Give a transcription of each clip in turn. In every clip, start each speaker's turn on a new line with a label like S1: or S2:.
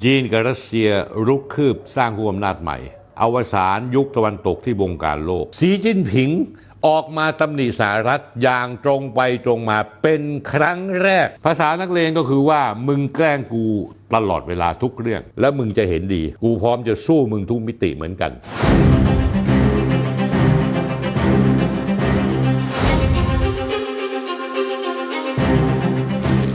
S1: จีนกับรัสเซียรุกคืบสร้างผู้อำนาจใหม่อวสานยุคตะวันตกที่บงการโลกสีจิ้นผิงออกมาตำหนิสหรัฐอย่างตรงไปตรงมาเป็นครั้งแรกภาษานักเลงก็คือว่ามึงแกล้งกูตลอดเวลาทุกเรื่องแล้วมึงจะเห็นดีกูพร้อมจะสู้มึงทุกมิติเหมือนกัน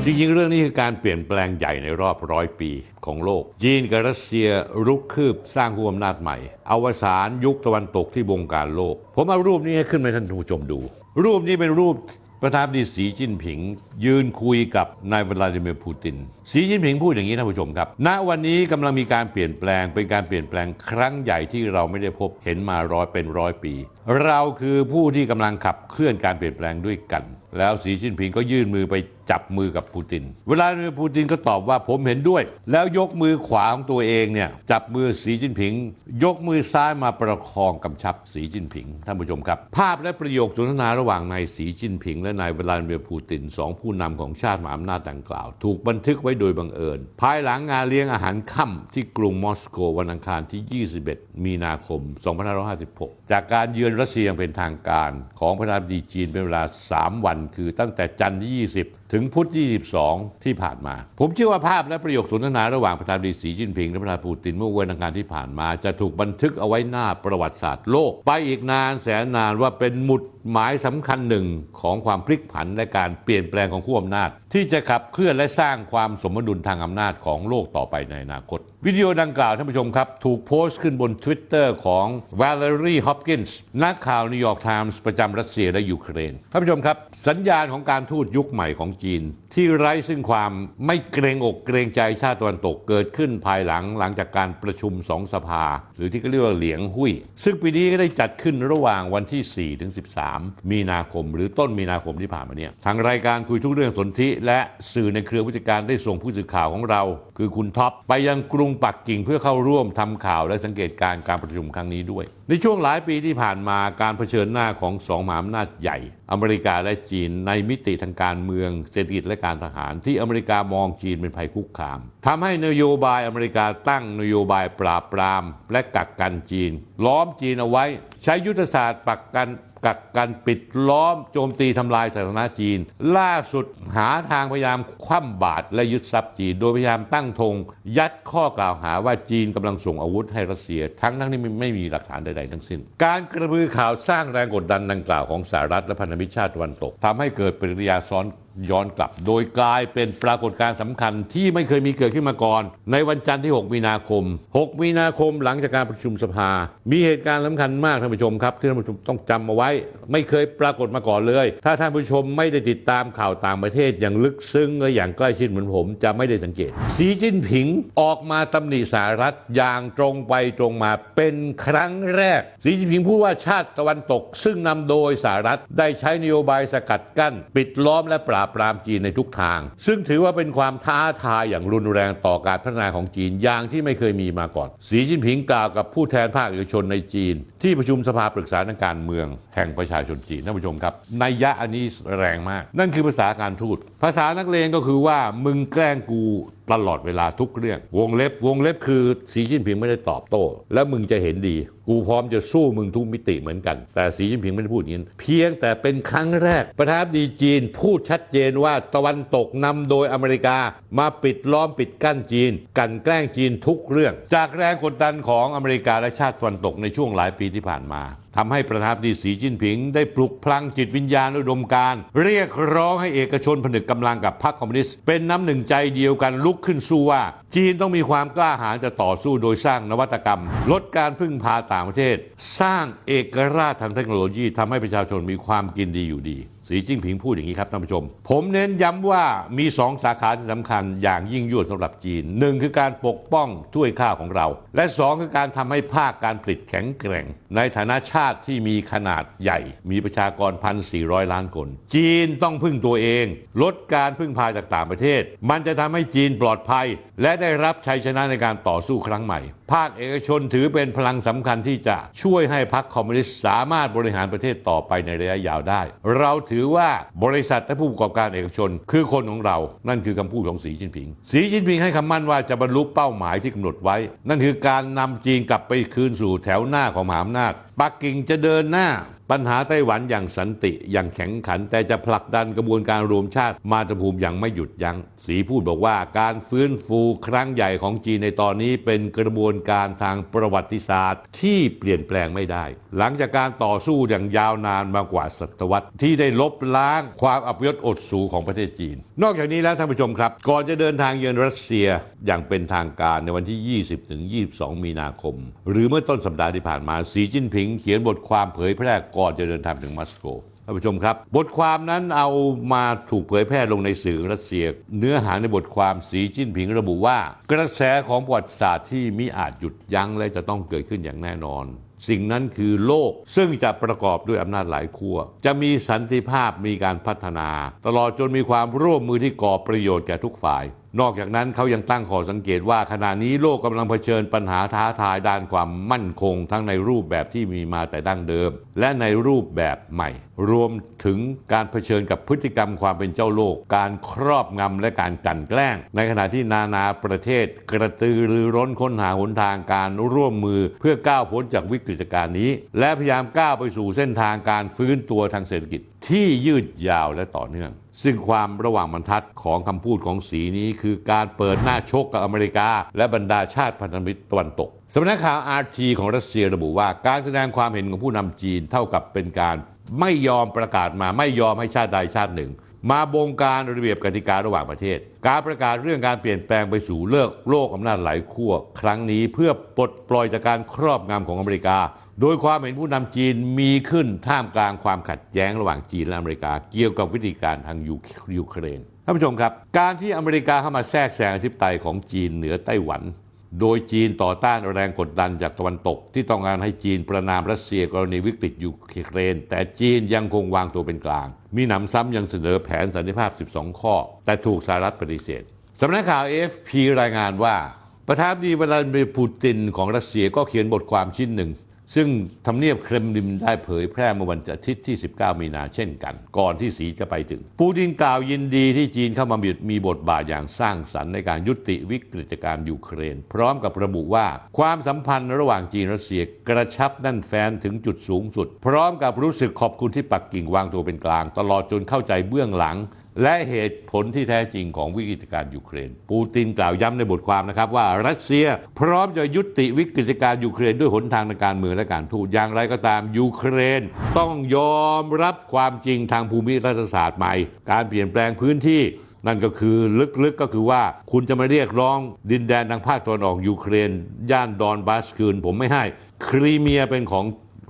S1: จริงๆเรื่องนี้คือการเปลี่ยนแปลงใหญ่ในรอบ100 ปีของโลกจีนกับรัสเซียรุกคืบสร้างผู้อำนาจใหม่อวสานยุคตะวันตกที่บงการโลกผมเอารูปนี้ให้ขึ้นมาให้ท่านผู้ชมดูรูปนี้เป็นรูปประธานาธิบดีสีจิ้นผิงยืนคุยกับนาย วลาดิเมียร์ ปูตินสีจิ้นผิงพูดอย่างนี้ท่านผู้ชมครับณวันนี้กำลังมีการเปลี่ยนแปลงเป็นการเปลี่ยนแปลงครั้งใหญ่ที่เราไม่ได้พบเห็นมาร้อยปีเราคือผู้ที่กำลังขับเคลื่อนการเปลี่ยนแปลงด้วยกันแล้วสีจิ้นผิงก็ยื่นมือไปจับมือกับปูตินเวลาปูตินก็ตอบว่าผมเห็นด้วยแล้วยกมือขวาของตัวเองเนี่ยจับมือสีจิ้นผิงยกมือซ้ายมาประคองกำชับสีจิ้นผิงท่านผู้ชมครับภาพและประโยคสนทนาระหว่างนายสีจิ้นผิงและนาย วลาดิเมียร์ ปูตินสองผู้นำของชาติมหาอำนาจดังกล่าวถูกบันทึกไว้โดยบังเอิญภายหลังงานเลี้ยงอาหารค่ำที่กรุงมอสโกวันอังคารที่21 มีนาคม 2556จากการเยือนรัสเซียอย่างเป็นทางการของประธานาธิบดีจีนเป็นเวลา3 วันคือตั้งแต่จันทร์ที่20ถึงพุธที่22ที่ผ่านมาผมเชื่อว่าภาพและประโยคสนทนาระหว่างประธานาธิบดีสีจิ้นผิงและประธานาธิบดีปูตินเมื่อวันอังคารที่ผ่านมาจะถูกบันทึกเอาไว้หน้าประวัติศาสตร์โลกไปอีกนานแสนนานว่าเป็นหมุดหมายสำคัญหนึ่งของความพลิกผันและการเปลี่ยนแปลงของขั้วอำนาจที่จะขับเคลื่อนและสร้างความสมดุลทางอำนาจของโลกต่อไปในอนาคตวิดีโอดังกล่าวท่านผู้ชมครับถูกโพสต์ขึ้นบน Twitter ของ Valerie Hopkins นักข่าวนิวยอร์กไทมส์ประจำรัสเซียและยูเครนท่านผู้ชมครับสัญญาณของการทูตยุคใหม่ของจีนที่ไร้ซึ่งความไม่เกรงอกเกรงใจชาติตะวันตกเกิดขึ้นภายหลังจากการประชุม2 สภาหรือที่เขาเรียกว่าเหลียงหุ้ยซึ่งปีนี้ก็ได้จัดขึ้นระหว่างวันที่4 ถึง 13 มีนาคมหรือต้นมีนาคมที่ผ่านมาเนี่ยทางรายการคุยทุกเรื่องสนธิและสื่อในเครือผู้จัดการได้ส่งผู้สื่อข่าวของเราคือคุณท็อปไปยังกรุงปักกิ่งเพื่อเข้าร่วมทำข่าวและสังเกตการประชุมครั้งนี้ด้วยในช่วงหลายปีที่ผ่านมาการเผชิญหน้าของ2 มหาอำนาจใหญ่อเมริกาและจีนในมิติทางการเมืองเศรษฐกิจและการทหารที่อเมริกามองจีนเป็นภัยคุกคามทำให้นโยบายอเมริกาตั้งนโยบายปราบปรามและกักกันจีนล้อมจีนเอาไว้ใช้ยุทธศาสตร์กักกันปิดล้อมโจมตีทำลายศาสนาจีนล่าสุดหาทางพยายามคว่ำบาตรและยึดทรัพย์จีนโดยพยายามตั้งธงยัดข้อกล่าวหาว่าจีนกำลังส่งอาวุธให้รัสเซียทั้งที่ไม่มีหลักฐานใดๆทั้งสิ้นการกระพือข่าวสร้างแรงกดดันดังกล่าวของสหรัฐและพันธมิตรชาติตะวันตกทำให้เกิดปฏิกิริยาย้อนกลับโดยกลายเป็นปรากฏการณ์สำคัญที่ไม่เคยมีเกิดขึ้นมาก่อนในวันจันทร์ที่6 มีนาคมหลังจากการประชุมสภามีเหตุการณ์สำคัญมากท่านผู้ชมครับที่ท่านผู้ชมต้องจำเอาไว้ไม่เคยปรากฏมาก่อนเลยถ้าท่านผู้ชมไม่ได้ติดตามข่าวต่างประเทศอย่างลึกซึ้งและอย่างใกล้ชิดเหมือนผมจะไม่ได้สังเกตสีจิ้นผิงออกมาตำหนิสหรัฐอย่างตรงไปตรงมาเป็นครั้งแรกสีจิ้นผิงพูดว่าชาติตะวันตกซึ่งนำโดยสหรัฐได้ใช้นโยบายสกัดกั้นปิดล้อมและปราบปรามจีนในทุกทางซึ่งถือว่าเป็นความท้าทายอย่างรุนแรงต่อการพัฒนาของจีนอย่างที่ไม่เคยมีมาก่อนสีจิ้นผิงกล่าวกับผู้แทนภาคเอกชนในจีนที่ประชุมสภาปรึกษาทางการเมืองแห่งประชาชนจีนท่านผู้ชมครับนัยยะอันนี้แรงมากนั่นคือภาษาการทูตภาษานักเลงก็คือว่ามึงแกล้งกูตลอดเวลาทุกเรื่องวงเล็บคือสีจิ้นผิงไม่ได้ตอบโต้แล้วมึงจะเห็นดีกูพร้อมจะสู้มึงทุกมิติเหมือนกันแต่สีจิ้นผิงไม่ได้พูดอย่างนี้เพียงแต่เป็นครั้งแรกประธานาธิบดีจีนพูดชัดเจนว่าตะวันตกนำโดยอเมริกามาปิดล้อมปิดกั้นจีนกันแกล้งจีนทุกเรื่องจากแรงกดดันของอเมริกาและชาติตะวันตกในช่วงหลายปีที่ผ่านมาทำให้ประธานาธิบดีสีจิ้นผิงได้ปลุกพลังจิตวิญญาณอุดมการณ์เรียกร้องให้เอกชนผนึกกำลังกับพรรคคอมมิวนิสต์เป็นน้ำหนึ่งใจเดียวกันลุกขึ้นสู้ว่าจีนต้องมีความกล้าหาญจะต่อสู้โดยสร้างนวัตกรรมลดการพึ่งพาต่างประเทศสร้างเอกราชทางเทคโนโลยีทำให้ประชาชนมีความกินดีอยู่ดีสีจิ้นผิงพูดอย่างนี้ครับท่านผู้ชมผมเน้นย้ำว่ามี2 สาขาที่สำคัญอย่างยิ่งยวดสำหรับจีน1คือการปกป้องถ้วยข้าวของเราและ2คือการทำให้ภาคการผลิตแข็งแกร่งในฐานะชาติที่มีขนาดใหญ่มีประชากร 1,400 ล้านคนจีนต้องพึ่งตัวเองลดการพึ่งพาจากต่างประเทศมันจะทำให้จีนปลอดภัยและได้รับชัยชนะในการต่อสู้ครั้งใหม่ภ ภาคเอกชนถือเป็นพลังสำคัญที่จะช่วยให้พรรคคอมมิวนิสต์สามารถบริหารประเทศต่อไปในระยะยาวได้เราถือว่าบริษัทและผู้ประกอบการเอกชนคือคนของเรานั่นคือคำพูดของสีจิ้นผิงให้คำมั่นว่าจะบรรลุเป้าหมายที่กำหนดไว้นั่นคือการนำจีนกลับไปคืนสู่แถวหน้าของมหาอำนาจปักกิ่งจะเดินหน้าปัญหาไต้หวันอย่างสันติอย่างแข็งขันแต่จะผลักดันกระบวนการรวมชาติมาตุภูมิอย่างไม่หยุดยั้งสีพูดบอกว่าการฟื้นฟูครั้งใหญ่ของจีนในตอนนี้เป็นกระบวนการทางประวัติศาสตร์ที่เปลี่ยนแปลงไม่ได้หลังจากการต่อสู้อย่างยาวนานมากว่าศตวรรษที่ได้ลบล้างความอัปยศอดสูของประเทศจีนนอกจากนี้แล้วท่านผู้ชมครับก่อนจะเดินทางเยือนรัสเซียอย่างเป็นทางการในวันที่ 20-22 มีนาคมหรือเมื่อต้นสัปดาห์ที่ผ่านมาสีจิ้นผิงเขียนบทความเผยแพร่ก่อนจะเดินทางถึงมอสโกท่านผู้ชมครับบทความนั้นเอามาถูกเผยแพร่ลงในสื่อรัสเซียเนื้อหาในบทความสีจิ้นผิงระบุว่ากระแสของประวัติศาสตร์ที่มิอาจหยุดยั้งและจะต้องเกิดขึ้นอย่างแน่นอนสิ่งนั้นคือโลกซึ่งจะประกอบด้วยอำนาจหลายขั้วจะมีสันติภาพมีการพัฒนาตลอดจนมีความร่วมมือที่ก่อประโยชน์แก่ทุกฝ่ายนอกจากนั้นเขายังตั้งข้อสังเกตว่าขณะนี้โลกกำลังเผชิญปัญหาท้าทายด้านความมั่นคงทั้งในรูปแบบที่มีมาแต่ดั้งเดิมและในรูปแบบใหม่รวมถึงการเผชิญกับพฤติกรรมความเป็นเจ้าโลกการครอบงำและการกลั่นแกล้งในขณะที่นานาประเทศกระตือรือร้นค้นหาหนทางการร่วมมือเพื่อก้าวพ้นจากวิกฤตการณ์นี้และพยายามก้าวไปสู่เส้นทางการฟื้นตัวทางเศรษฐกิจที่ยืดยาวและต่อเนื่องซึ่งความระหว่างบรรทัดของคำพูดของสีนี้คือการเปิดหน้าชกกับอเมริกาและบรรดาชาติพันธมิตรตะวันตกสำนักข่าว RT ของรัสเซียระบุว่าการแสดงความเห็นของผู้นำจีนเท่ากับเป็นการไม่ยอมประกาศมาไม่ยอมให้ชาติใดชาติหนึ่งมาบงการระเบียบกติการะหว่างประเทศการประกาศเรื่องการเปลี่ยนแปลงไปสู่โลกอำนาจหลายขั้วครั้งนี้เพื่อปลดปล่อยจากการครอบงำของอเมริกาโดยความเห็นผู้นำจีนมีขึ้นท่ามกลางความขัดแย้งระหว่างจีนและอเมริกาเกี่ยวกับวิธีการทางยูเครนท่านผู้ชมครับการที่อเมริกาเข้ามาแทรกแซงอธิปไตยของจีนเหนือไต้หวันโดยจีนต่อต้านแรงกดดันจากตะวันตกที่ต้องการให้จีนประณามรัสเซียกรณีวิกฤตยูเครนแต่จีนยังคงวางตัวเป็นกลางมีหนำซ้ำยังเสนอแผนสันติภาพ12ข้อแต่ถูกสหรัฐปฏิเสธสำนักข่าว AFP รายงานว่าประธานาธิบดีวลาดิเมียร์ปูตินของรัสเซียก็เขียนบทความชิ้นหนึ่งซึ่งทำเนียบเครมลินได้เผยแพร่เมื่อวันอาทิตย์ที่19มีนาเช่นกันก่อนที่สีจะไปถึงปูตินกล่าวยินดีที่จีนเข้ามามีบทบาทอย่างสร้างสรรค์ในการยุติวิกฤตการณ์ยูเครนพร้อมกับระบุว่าความสัมพันธ์ระหว่างจีนรัสเซียกระชับแน่นแฟ้นถึงจุดสูงสุดพร้อมกับรู้สึกขอบคุณที่ปักกิ่งวางตัวเป็นกลางตลอดจนเข้าใจเบื้องหลังและเหตุผลที่แท้จริงของวิกฤตการณ์ยูเครนปูตินกล่าวย้ำในบทความนะครับว่ารัสเซียพร้อมจะยุติวิกฤตการณ์ยูเครนด้วยหนทางในการเมืองและการทูตอย่างไรก็ตามยูเครนต้องยอมรับความจริงทางภูมิรัฐศาสตร์ใหม่การเปลี่ยนแปลงพื้นที่นั่นก็คือลึกๆก็คือว่าคุณจะมาเรียกร้องดินแดนทางภาคตะวันออกยูเครนย่านดอนบาสคืนผมไม่ให้ครีเมียเป็นของ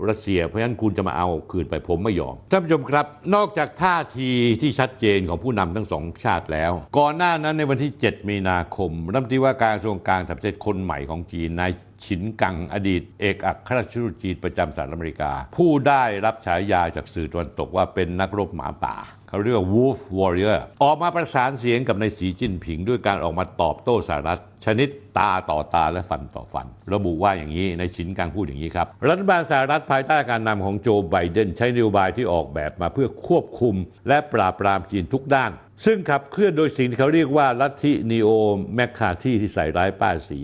S1: รัสเซียเพราะฉะนั้นคุณจะมาเอาคืนไปผมไม่ยอมท่านผู้ชมครับนอกจากท่าทีที่ชัดเจนของผู้นำทั้งสองชาติแล้วก่อนหน้านั้นในวันที่7มีนาคมรัฐมนตรีว่าการกระทรวงการต่างประเทศคนใหม่ของจีนนายฉินกังอดีตเอกอัครราชทูตจีนประจำสหรัฐอเมริกาผู้ได้รับฉายาจากสื่อตะวันตกว่าเป็นนักรบหมาป่าเขาเรียกว่า Wolf Warrior ออกมาประสานเสียงกับนายสีจิ้นผิงด้วยการออกมาตอบโต้สหรัฐชนิดตาต่อตาและฟันต่อฟันระบุว่าอย่างนี้ในฉินกังพูดอย่างนี้ครับรัฐบาลสหรัฐภายใต้การนำของโจไบเดนใช้นโยบายที่ออกแบบมาเพื่อควบคุมและปราบปรามจีนทุกด้านซึ่งขับเคลื่อนโดยสิ่งที่เขาเรียกว่าลัทธินีโอแมคคาธีที่ใส่ร้ายป้ายสี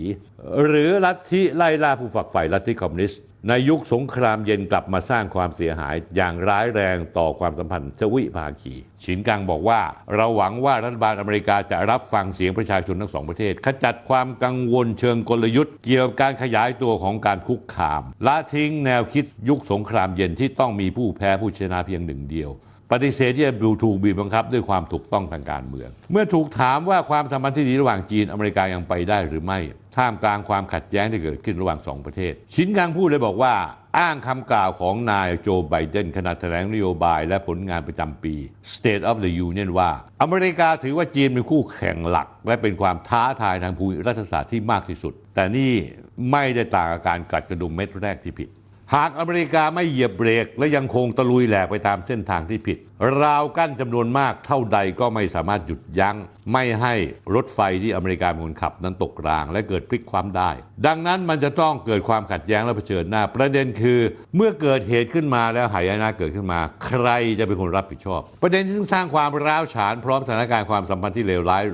S1: หรือลัทธิไล่ล่าผู้ฝักใฝ่ลัทธิคอมมิวนิสต์ในยุคสงครามเย็นกลับมาสร้างความเสียหายอย่างร้ายแรงต่อความสัมพันธ์ทวิภาคีฉินกังบอกว่าเราหวังว่ารัฐบาลอเมริกาจะรับฟังเสียงประชาชนทั้งสองประเทศขจัดความกังวลเชิงกลยุทธ์เกี่ยวกับการขยายตัวของการคุกคามละทิ้งแนวคิดยุคสงครามเย็นที่ต้องมีผู้แพ้ผู้ชนะเพียงหนึ่งเดียวปฏิเสธที่จะถูกบีบบังคับด้วยความถูกต้องทางการเมืองเมื่อถูกถามว่าความสัมพันธ์ที่ดีระหว่างจีนอเมริกายังไปได้หรือไม่ท่ามกลางความขัดแย้งที่เกิดขึ้นระหว่างสองประเทศฉินกังพูดเลยบอกว่าอ้างคำกล่าวของนายโจไบเดนขณะแถลงนโยบายและผลงานประจำปี State of the Union ว่าอเมริกาถือว่าจีนเป็นคู่แข่งหลักและเป็นความท้าทายทางภูมิรัฐศาสตร์ที่มากที่สุดแต่นี่ไม่ได้ต่างกับการกัดกระดุมเม็ดแรกที่ผิด หากอเมริกาไม่เหยียบเบรกและยังคงตะลุยแหลกไปตามเส้นทางที่ผิดราวกั้นจำนวนมากเท่าใดก็ไม่สามารถหยุดยั้งไม่ให้รถไฟที่อเมริกาเป็นคนขับนั้นตกรางและเกิดพลิกคว่ำได้ดังนั้นมันจะต้องเกิดความขัดแย้งและเผชิญหน้าประเด็นคือเมื่อเกิดเหตุขึ้นมาแล้วหายนะเกิดขึ้นมาใครจะเป็นคนรับผิดชอบประเด็นที่สร้างความร้าวฉานพร้อมสถานการณ์ความสัมพันธ์ที่เลวร้าย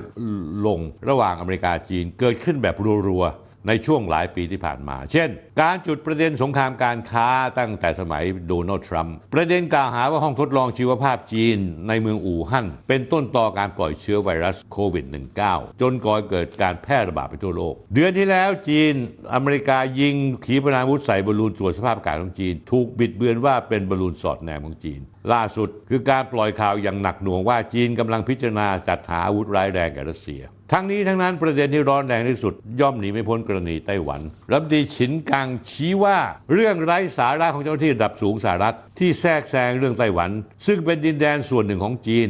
S1: ลงระหว่างอเมริกาจีนเกิดขึ้นแบบรัวในช่วงหลายปีที่ผ่านมา เช่น การจุดประเด็นสงครามการค้าตั้งแต่สมัยโดนัลด์ทรัมป์ประเด็นกล่าวหาว่าห้องทดลองชีวภาพจีนในเมืองอู่ฮั่นเป็นต้นตอการปล่อยเชื้อไวรัสโควิด -19 จนก่อเกิดการแพร่ระบาดไปทั่วโลกเดือนที่แล้วจีนอเมริกายิงขีปนาวุธใส่บอลลูนตรวจสภาพอากาศของจีนถูกบิดเบือนว่าเป็นบอลลูนสอดแนมของจีนล่าสุดคือการปล่อยข่าวอย่างหนักหน่วงว่าจีนกำลังพิจารณาจัดหาอาวุธร้ายแรงแก่รัสเซียทั้งนี้ทั้งนั้นประเด็นที่ร้อนแรงที่สุดย่อมหนีไม่พ้นกรณีไต้หวันรัฐมนตรีฉินกังชี้ว่าเรื่องไร้สาระของเจ้าหน้าที่ระดับสูงสหรัฐที่แทรกแซงเรื่องไต้หวันซึ่งเป็นดินแดนส่วนหนึ่งของจีน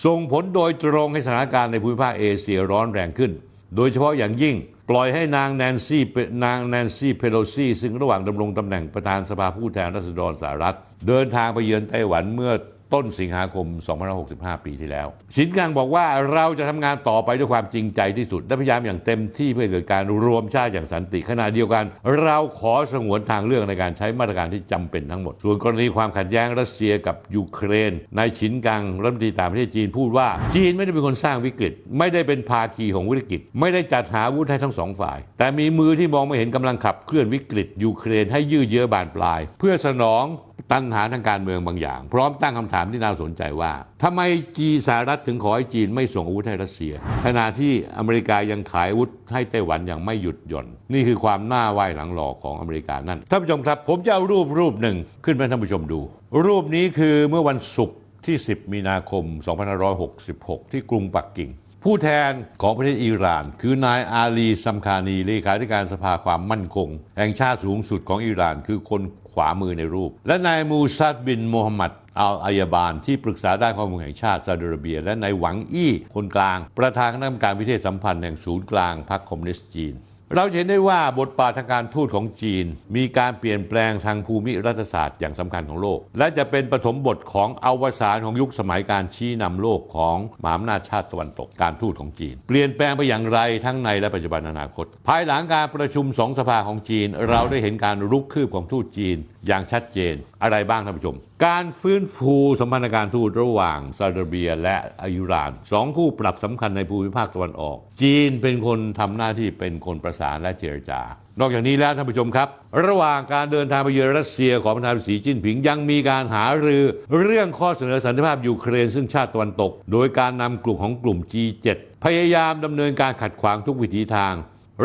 S1: ส่งผลโดยตรงให้สถานการณ์ในภูมิภาคเอเชียร้อนแรงขึ้นโดยเฉพาะอย่างยิ่งปล่อยให้นางแนนซี่เพโลซีซึ่งระหว่างดำรงตำแหน่งประธานสภาผู้แทนราษฎรสหรัฐเดินทางไปเยือนไต้หวันเมื่อต้นสิงหาคม 2565 ปีที่แล้วฉินกังบอกว่าเราจะทำงานต่อไปด้วยความจริงใจที่สุดและพยายามอย่างเต็มที่เพื่อเกิดการรวมชาติอย่างสันติขณะเดียวกันเราขอสงวนทางเลือกในการใช้มาตรการที่จำเป็นทั้งหมดส่วนกรณีความขัดแย้งรัสเซียกับยูเครนนายฉินกังรัฐมนตรีต่างประเทศจีนพูดว่าจีนไม่ได้เป็นคนสร้างวิกฤตไม่ได้เป็นภาคีของวิกฤตไม่ได้จัดหาอาวุธให้ทั้งสองฝ่ายแต่มีมือที่มองไม่เห็นกำลังขับเคลื่อนวิกฤตยูเครนให้ยืดเยื้อบานปลายเพื่อสนองตัณหาทางการเมืองบางอย่างพร้อมตั้งคำถามที่น่าสนใจว่าทำไมสหรัฐถึงขอให้จีนไม่ส่งอาวุธให้รัสเซียขณะที่อเมริกายังขายอาวุธให้ไต้หวันอย่างไม่หยุดหย่อนนี่คือความหน้าไหว้หลังหลอกของอเมริกานั่นท่านผู้ชมครับผมจะเอารูปหนึ่งขึ้นให้ท่านผู้ชมดูรูปนี้คือเมื่อวันศุกร์ที่10 มีนาคม 2566 ที่กรุงปักกิ่งผู้แทนของประเทศอิหร่านคือนายอาลีซัมคานีเลขาธิการสภาความมั่นคงแห่งชาติสูงสุดของอิหร่านคือคนขวามือในรูปและนายมูซัดบินโมฮัมหมัดอัลอายาบานที่ปรึกษาด้านข้อมูลแห่งชาติซาอุดิอาระเบียและนายหวังอี้คนกลางประธานคณะกรรมการวิเทศสัมพันธ์แห่งศูนย์กลางพรรคคอมมิวนิสต์จีนเราเห็นได้ว่าบทบาททางการทูตของจีนมีการเปลี่ยนแปลงทางภูมิรัฐศาสตร์อย่างสำคัญของโลกและจะเป็นปฐมบทของอวสานของยุคสมัยการชี้นำโลกของมหาอำนาจชาติตะวันตกการทูตของจีนเปลี่ยนแปลงไปอย่างไรทั้งในและปัจจุบันอนาคตภายหลังการประชุมสองสภาของจีนเราได้เห็นการรุกคืบของทูตจีนอย่างชัดเจนอะไรบ้างท่านผู้ชมการฟื้นฟูสัมพันธการทูตระหว่างซาอุดิอาระเบียและอิหร่านสองคู่ปรับสำคัญในภูมิภาคตะวันออกจีนเป็นคนทำหน้าที่เป็นคนประสานและเจรจานอกจากนี้แล้วท่านผู้ชมครับระหว่างการเดินทางไปเยือนรัสเซียของประธานาธิบดีสีจิ้นผิงยังมีการหารือเรื่องข้อเสนอสันติภาพยูเครนซึ่งชาติตะวันตกโดยการนำกลุ่มของกลุ่ม G7 พยายามดำเนินการขัดขวางทุกวิถีทาง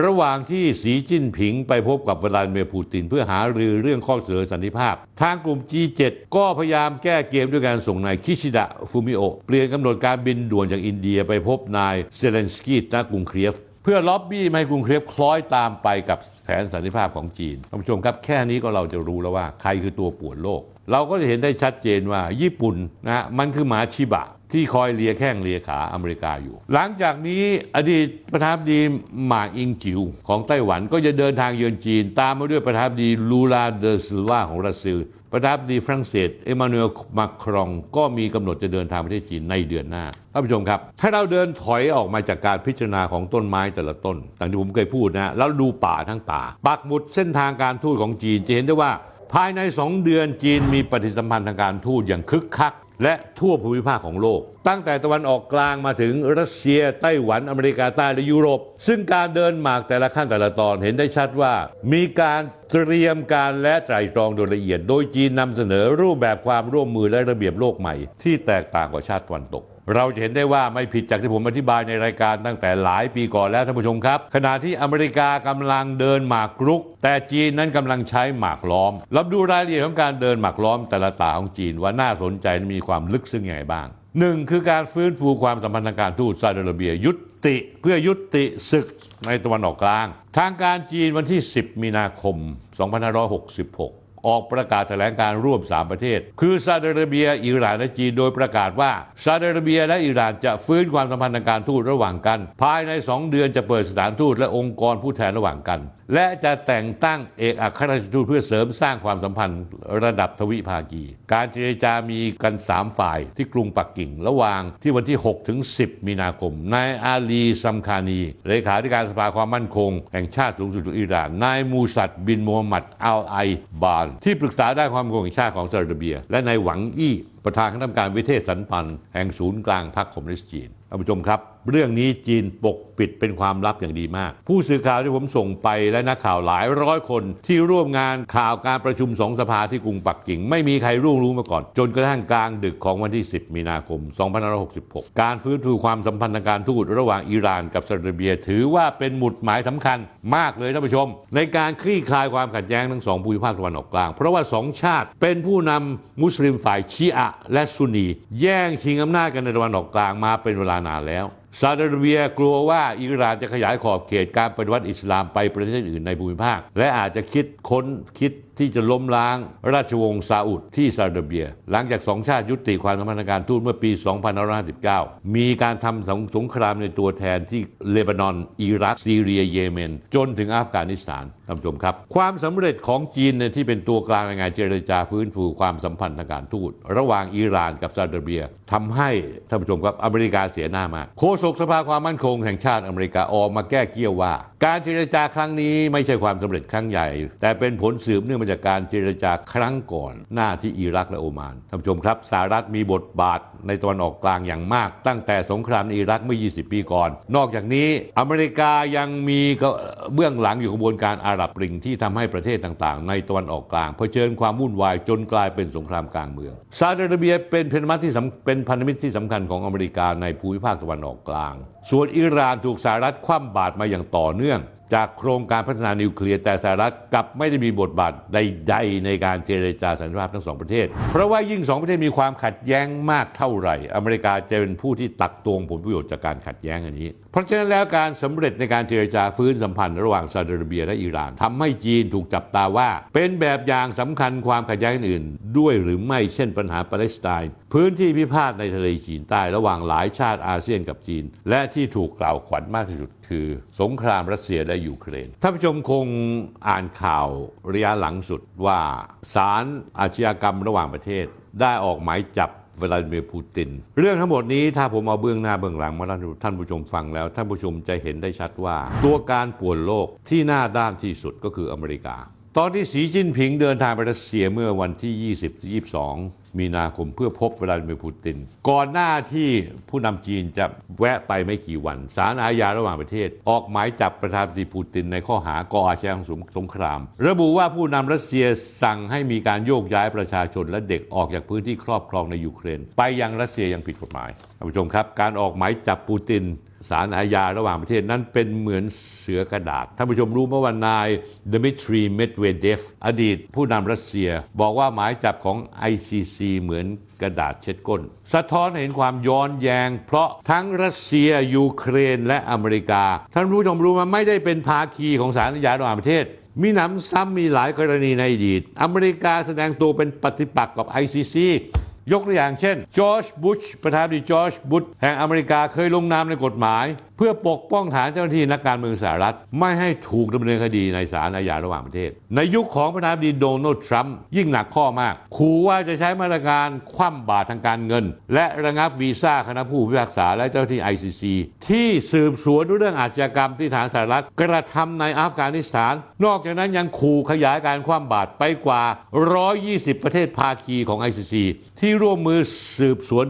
S1: ระหว่างที่สีจิ้นผิงไปพบกับวลาดิเมียร์ปูตินเพื่อหารือเรื่องข้อเสนอสันติภาพทางกลุ่ม G7 ก็พยายามแก้เกมด้วยการส่งนายคิชิดะฟูมิโอะเปลี่ยนกำหนดการบินด่วนจากอินเดียไปพบนายเซเลนสกี้ณกรุงเคียฟเพื่อล็อบบี้ให้กรุงเคียฟคล้อยตามไปกับแผนสันติภาพของจีนท่านผู้ชมครับแค่นี้ก็เราจะรู้แล้วว่าใครคือตัวป่วนโลกเราก็จะเห็นได้ชัดเจนว่าญี่ปุ่นนะมันคือหมาชิบะที่คอยเลียแข้งเลียขาอเมริกาอยู่หลังจากนี้อดีตประธานาธิบดีหม่าอิงจิ๋วของไต้หวันก็จะเดินทางเยือนจีนตามมาด้วยประธานาธิบดีลูลาเดอซิลวาของรัสเซียประธานาธิบดีฝรั่งเศสเอมานูเอลมาครองก็มีกำหนดจะเดินทางประเทศจีนในเดือนหน้าท่านผู้ชมครับถ้าเราเดินถอยออกมาจากการพิจารณาของต้นไม้แต่ละต้นอย่างที่ผมเคยพูดนะแล้วดูป่าทั้งป่าปักหมุดเส้นทางการทูตของจีนจะเห็นได้ว่าภายใน2 เดือนจีนมีปฏิสัมพันธ์ทางการทูตอย่างคึกคักและทั่วภูมิภาคของโลกตั้งแต่ตะวันออกกลางมาถึงรัสเซียไต้หวันอเมริกาใต้และยุโรปซึ่งการเดินหมากแต่ละขั้นแต่ละตอนเห็นได้ชัดว่ามีการเตรียมการและไตร่ตรองโดยละเอียดโดยจีนนำเสนอรูปแบบความร่วมมือและระเบียบโลกใหม่ที่แตกต่างกว่าชาติตะวันตกเราจะเห็นได้ว่าไม่ผิดจากที่ผมอธิบายในรายการตั้งแต่หลายปีก่อนแล้วท่านผู้ชมครับขณะที่อเมริกากำลังเดินหมากรุกแต่จีนนั้นกำลังใช้หมากล้อมรับดูรายละเอียดของการเดินหมากล้อมแต่ละตาของจีนว่าน่าสนใจมีความลึกซึ้งยังไงบ้าง1คือการฟื้นฟูความสัมพันธ์ทางการทูตซาอุดิอาระเบียเพื่อยุติศึกในตะวันออกกลางทางการจีนวันที่10 มีนาคม 2566 ออกประกาศแถลงการร่วม3ประเทศคือซาอุดิอาระเบียอิหร่านและจีนโดยประกาศว่าซาอุดิอาระเบียและอิหร่านจะฟื้นความสัมพันธ์ทางการทูตระหว่างกันภายใน2 เดือนจะเปิดสถานทูตและองค์กรผู้แทนระหว่างกันและจะแต่งตั้งเอกอัครราชทูตเพื่อเสริมสร้างความสัมพันธ์ระดับทวิภาคีการเจรจามีกัน3ฝ่ายที่กรุงปักกิ่งระหว่างที่วันที่6 ถึง 10 มีนาคมนายอาลีซัมคานีเลขาธิการสภาความมั่นคงแห่งชาติสูงสุดของอิหร่านนายมูซัดบินโมฮัมหมัดอัลไอบานที่ปรึกษาด้านความมั่นคงแห่งชาติของซาอุดิอาระเบียและนายหวังอี้ประธานคณะกรรมการวิเทศสันพันธ์แห่งศูนย์กลางพรรคคอมมิวนิสต์จีนท่านผู้ชมครับเรื่องนี้จีนปกปิดเป็นความลับอย่างดีมากผู้สื่อข่าวที่ผมส่งไปและนักข่าวหลายร้อยคนที่ร่วมงานข่าวการประชุม2 สภาที่กรุงปักกิ่งไม่มีใครรู้มาก่อนจนกระทั่งกลางดึกของวันที่10 มีนาคม 2566การฟื้นฟูความสัมพันธ์ทางการทูตระหว่างอิหร่านกับซาอุดิอาระเบียถือว่าเป็นหมุดหมายสำคัญมากเลยท่านผู้ชมในการคลี่คลายความขัดแย้งทั้ง2 ภูมิภาคตะวันออกกลางเพราะว่า2 ชาติเป็นผู้นำมุสลิมฝ่ายชีอะห์และซุนนีแย่งชิงอำนาจกันในตะวันออกกลางมาเป็นเวลานานแล้วซาอุดิอาระเบียกลัวว่าอิหร่านจะขยายขอบเขตการปฏิวัติอิสลามไปประเทศอื่นในภูมิภาคและอาจจะคิดที่จะล้มล้างราชวงศ์ซาอุดที่ซาอุดิอาระเบียหลังจาก2 ชาติยุติความสัมพันธ์ทางการทูตเมื่อปี 2559 มีการทำสงครามในตัวแทนที่เลบานอนอิรักซีเรียเยเมนจนถึงอัฟกานิสถานท่านผู้ชมครับความสำเร็จของจีนที่เป็นตัวกลางในงานเจรจาฟื้นฟูความสัมพันธ์ทางการทูตระหว่างอิหร่านกับซาอุดิอาระเบียทำให้ท่านผู้ชมครับอเมริกาเสียหน้ามากโฆษกสภาความมั่นคงแห่งชาติอเมริกาออกมาแก้เกี้ยวว่าการเจรจาครั้งนี้ไม่ใช่ความสำเร็จครั้งใหญ่แต่เป็นผลสืบเนื่องมาจากการเจรจาครั้งก่อนหน้าที่อิรักและโอมานท่านผู้ชมครับสหรัฐมีบทบาทในตะวันออกกลางอย่างมากตั้งแต่สงครามในอิรักเมื่อ20 ปีก่อนนอกจากนี้อเมริกายังมีเบื้องหลังอยู่กระบวนการอาหรับปริงที่ทำให้ประเทศต่างๆในตะวันออกกลางเผชิญความวุ่นวายจนกลายเป็นสงครามกลางเมืองซาอุดิอาระเบียเป็นพันธมิตรที่สำคัญของอเมริกาในภูมิภาคตะวันออกกลางส่วนอิหร่านถูกสหรัฐคว่ำบาตรมาอย่างต่อเนื่องจากโครงการพัฒนานิวเคลียร์แต่สหรัฐกลับไม่ได้มีบทบาทใดๆในการเจรจาสันติภาพทั้ง2 ประเทศเพราะว่ายิ่ง2 ประเทศมีความขัดแย้งมากเท่าไหร่อเมริกาจะเป็นผู้ที่ตักตวงผลประโยชน์จากการขัดแย้งอันนี้เพราะฉะนั้นแล้วการสำเร็จในการเจรจาฟื้นสัมพันธ์ระหว่างซาอุดิอาระเบียและอิหร่านทำให้จีนถูกจับตาว่าเป็นแบบอย่างสำคัญความขัดแย้งอื่นด้วยหรือไม่เช่นปัญหาปาเลสไตน์พื้นที่พิพาทในทะเลจีนใต้ระหว่างหลายชาติอาเซียนกับจีนและที่ถูกกล่าวขวัญมากที่สุดคือสงครามรัสเซียและยูเครนท่านผู้ชมคงอ่านข่าวระยะหลังสุดว่าศาลอาชญากรรมระหว่างประเทศได้ออกหมายจับวลาดิเมียร์ปูตินเรื่องทั้งหมดนี้ถ้าผมเอาเบื้องหน้าเบื้องหลังมาท่านผู้ชมฟังแล้วท่านผู้ชมจะเห็นได้ชัดว่าตัวการป่วนโลกที่หน้าด้านที่สุดก็คืออเมริกาตอนที่สีจิ้นผิงเดินทางไปรัสเซียเมื่อวันที่ 20-22 มีนาคมเพื่อพบวลาดิเมียร์ปูตินก่อนหน้าที่ผู้นำจีนจะแวะไปไม่กี่วันศาลอาญาระหว่างประเทศออกหมายจับประธานาธิบดีปูตินในข้อหาก่ออาชญากรรมสงครามระบุว่าผู้นำรัสเซียสั่งให้มีการโยกย้ายประชาชนและเด็กออกจากพื้นที่ครอบครองในยูเครนไปยังรัสเซียยังผิดกฎหมายท่านผู้ชมครับการออกหมายจับปูตินศาลอาญาระหว่างประเทศนั้นเป็นเหมือนเสือกระดาษท่านผู้ชมรู้เมื่อวันนายดมิทรีเมดเวเดฟอดีตผู้นำรัสเซียบอกว่าหมายจับของ ICC เหมือนกระดาษเช็ดก้นสะท้อนเห็นความย้อนแย้งเพราะทั้งรัสเซียยูเครนและอเมริกาท่านผู้ชมรู้ว่าไม่ได้เป็นภาคีของศาลอาญาระหว่างประเทศมีหนำซ้ำมีหลายกรณีในอดีตอเมริกาแสดงตัวเป็นปฏิปักษ์กับ ICCยกตัวอย่างเช่นจอร์จบุชประธานาธิบดีจอร์จบุชแห่งอเมริกาเคยลงนามในกฎหมายเพื่อปกป้องฐานเจ้าหน้าที่นักการเมืองสหรัฐไม่ให้ถูกดำเนินคดีในศาลอาญาระหว่างประเทศในยุคของประธานาธิบดีโดนัลด์ทรัมป์ยิ่งหนักข้อมากขู่ว่าจะใช้มาตรการคว่ำบาตรทางการเงินและระงับวีซ่าคณะผู้พิพากษาและเจ้าหน้าที่ ICC ที่สืบสวนเรื่องอาชญากรรมที่ฐานสหรัฐกระทำในอัฟกานิสถานนอกจากนั้นยังขู่ขยายการคว่ำบาตรไปกว่า120 ประเทศภาคีของ ICC ที่ร่วมมือสืบสวน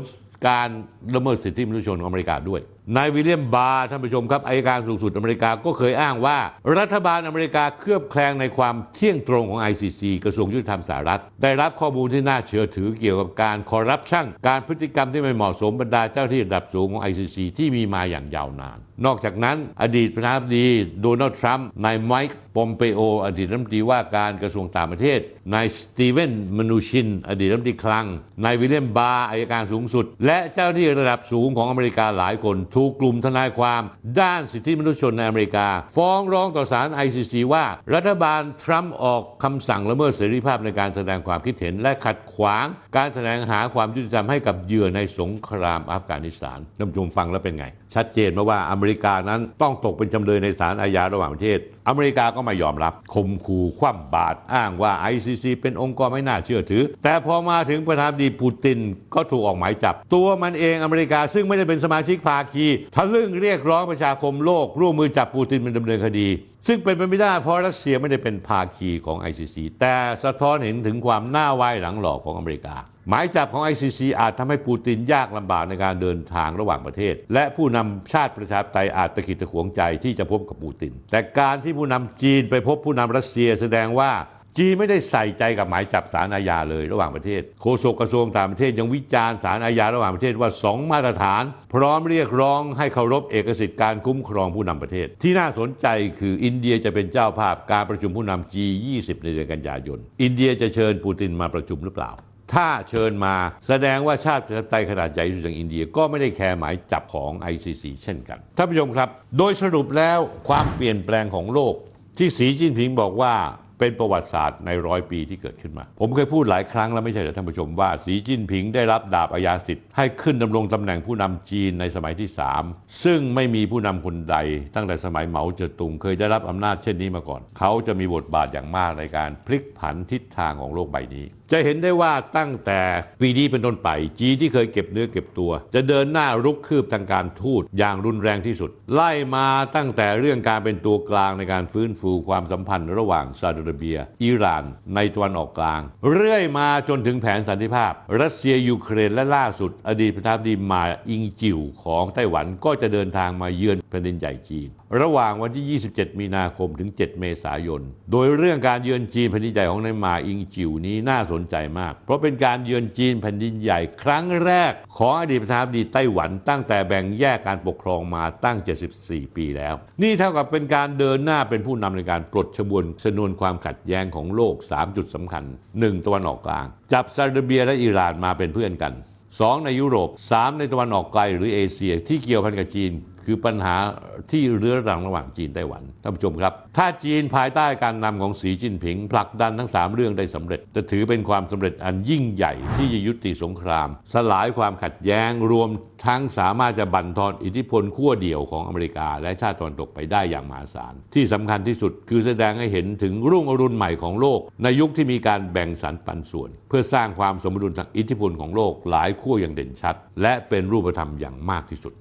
S1: การละเมิดสิทธิมนุษยชนของอเมริกาด้วยนายวิลเลียมบาร์ท่านผู้ชมครับอัยการสูงสุดอเมริกาก็เคยอ้างว่ารัฐบาลอเมริกาเคลือบแคลงในความเที่ยงตรงของ ICC กระทรวงยุติธรรมสหรัฐได้รับข้อมูลที่น่าเชื่อถือเกี่ยวกับการคอร์รัปชันการพฤติกรรมที่ไม่เหมาะสมบรรดาเจ้าที่ระดับสูงของ ICC ที่มีมาอย่างยาวนานนอกจากนั้นอดีตประธานาธิบดีโดนัลด์ทรัมป์นายไมค์ปอมเปโออดีตรัฐมนตรีว่าการกระทรวงต่างประเทศนายสตีเวนมนูชินอดีตรัฐมนตรีคลังนายวิลเลียมบาร์อัยการสูงสุดและเจ้าที่ระดับสูงของอเมริกาหลายคน ถูกกลุ่มทนายความด้านสิทธิมนุษยชนในอเมริกาฟ้องร้องต่อศาล ICC ว่ารัฐบาลทรัมป์ออกคำสั่งละเมิดเสรีภาพในการแสดงความคิดเห็นและขัดขวางการแสดงหาความยุติธรรมให้กับเหยื่อในสงครามอัฟกานิสถานท่านผู้ชมฟังแล้วเป็นไงชัดเจนมาว่าอเมริกานั้นต้องตกเป็นจำเลยในศาลอาญาระหว่างประเทศอเมริกาก็ไม่ยอมรับข่มขู่คว่ำบาตรอ้างว่า ICC เป็นองค์กรไม่น่าเชื่อถือแต่พอมาถึงประธานาธิบดีปูตินก็ถูกออกหมายจับตัวมันเองอเมริกาซึ่งไม่ได้เป็นสมาชิกภาคีทะลึ่งเรียกร้องประชาคมโลกร่วมมือจับปูตินเป็นดำเนินคดีซึ่งเป็นไปไม่ได้เพราะรัสเซียไม่ได้เป็นภาคีของ ICC แต่สะท้อนเห็นถึงความหน้าไหว้หลังหลอกของอเมริกาหมายจับของ ICC อาจทำให้ปูตินยากลำบากในการเดินทางระหว่างประเทศและผู้นำชาติประชาธิปไตยอาจตะขิดตะขวงใจที่จะพบกับปูตินแต่การที่ผู้นำจีนไปพบผู้นำรัสเซียแสดงว่าจีนไม่ได้ใส่ใจกับหมายจับศาลอาญาเลยระหว่างประเทศโฆษกกระทรวงต่างประเทศยังวิจารณ์ศาลอาญาระหว่างประเทศว่า2มาตรฐานพร้อมเรียกร้องให้เคารพเอกสิทธิการคุ้มครองผู้นำประเทศที่น่าสนใจคืออินเดียจะเป็นเจ้าภาพการประชุมผู้นำ G20 ในเดือนกันยายนอินเดียจะเชิญปูตินมาประชุมหรือเปล่าถ้าเชิญมาแสดงว่าชาติประชาธิปไตยขนาดใหญ่ที่สุดอย่างอินเดียก็ไม่ได้แคร์หมายจับของ ICC เช่นกันท่านผู้ชมครับโดยสรุปแล้วความเปลี่ยนแปลงของโลกที่สีจิ้นผิงบอกว่าเป็นประวัติศาสตร์ใน100 ปีที่เกิดขึ้นมาผมเคยพูดหลายครั้งแล้วไม่ใช่เหรอท่านผู้ชมว่าสีจิ้นผิงได้รับดาบอาญาสิทธิ์ให้ขึ้นดำรงตำแหน่งผู้นำจีนในสมัยที่3ซึ่งไม่มีผู้นำคนใดตั้งแต่สมัยเหมาเจ๋อตุงเคยได้รับอำนาจเช่นนี้มาก่อนเขาจะมีบทบาทอย่างมากในการพลิกผันทิศทางของโลกใบนี้จะเห็นได้ว่าตั้งแต่ปีนี้เป็นต้นไปจีนที่เคยเก็บเนื้อเก็บตัวจะเดินหน้ารุกคืบทางการทูตอย่างรุนแรงที่สุดไล่มาตั้งแต่เรื่องการเป็นตัวกลางในการฟื้นฟูความสัมพันธ์ระหว่างซาอุดิอาระเบียอิหร่านในตะวันออกกลางเรื่อยมาจนถึงแผนสันติภาพรัสเซียยูเครนและล่าสุดอดีตประธานาธิบดีมาอิงจิวของไต้หวันก็จะเดินทางมาเยือนแผ่นดินใหญ่จีนระหว่างวันที่ 27 มีนาคมถึง 7 เมษายนโดยเรื่องการเยือนจีนแผ่นดินใหญ่ของนายมาอิงจิวนี้น่าสนใจมากเพราะเป็นการเยือนจีนแผ่นดินใหญ่ครั้งแรกของอดีตประธานาธิบดีไต้หวันตั้งแต่แบ่งแยกการปกครองมาตั้ง 74 ปีแล้วนี่เท่ากับเป็นการเดินหน้าเป็นผู้นำในการปลดชนวนความขัดแย้งของโลก 3 จุดสำคัญ 1. ตะวันออกกลางจับซาอุดิอาระเบียและอิหร่านมาเป็นเพื่อนกัน 2. ในยุโรป 3. ในตะวันออกไกลหรือเอเชียที่เกี่ยวพันกับจีนคือปัญหาที่เรื้อรังระหว่างจีนไต้หวันท่านผู้ชมครับถ้าจีนภายใต้การนำของสีจิ้นผิงผลักดันทั้ง3เรื่องได้สำเร็จจะถือเป็นความสำเร็จอันยิ่งใหญ่ที่จะยุติสงครามสลายความขัดแย้งรวมทั้งสามารถจะบั่นทอนอิทธิพลขั้วเดี่ยวของอเมริกาและชาติตะวันตกไปได้อย่างมหาศาลที่สำคัญที่สุดคือแสดงให้เห็นถึงรุ่งอรุณใหม่ของโลกในยุคที่มีการแบ่งสรรปันส่วนเพื่อสร้างความสมดุลทางอิทธิพลของโลกหลายขั้วอย่างเด่นชัดและเป็นรูปธรรมอย่างมากที่สุด